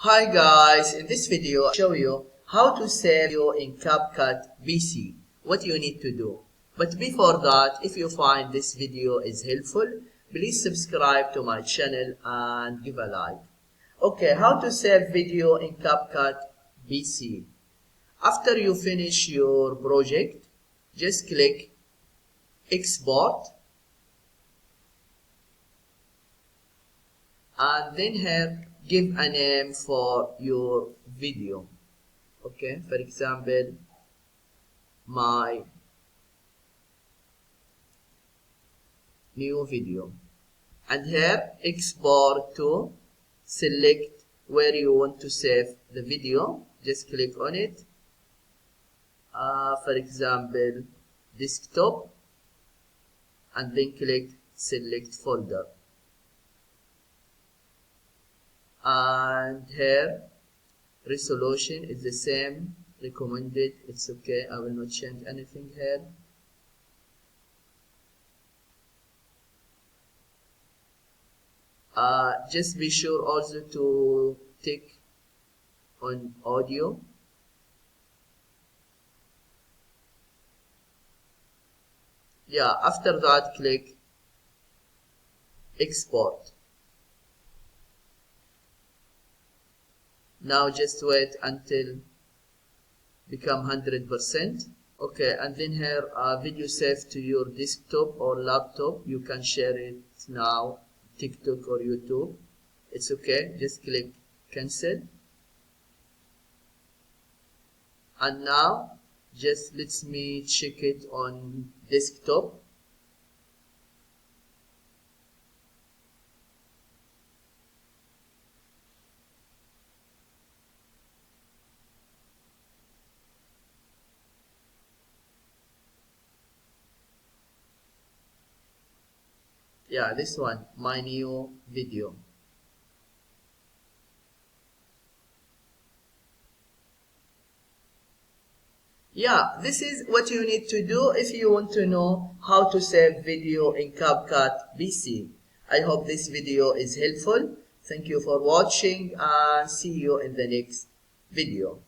Hi guys, in this video I'll show you how to save video in Capcut PC, what you need to do. But before that, if you find this video is helpful, please subscribe to my channel and give a like. Okay, how to save video in Capcut PC. After you finish your project, just click Export and then here give a name for your video. Okay, for example, my new video, and here export to. Select where you want to save the video, just click on it, for example desktop, and then click select folder, and here resolution is the same, recommended, it's okay, I will not change anything here. Just be sure also to tick on audio. Yeah, after that click export. Now just wait until become 100%. Okay, and then here video saved to your desktop or laptop, you can share it now, TikTok or YouTube, it's okay, just click cancel. And now just let me check it on desktop. Yeah, this one, my new video. Yeah, this is what you need to do if you want to know how to save video in Capcut PC. I hope this video is helpful. Thank you for watching and see you in the next video.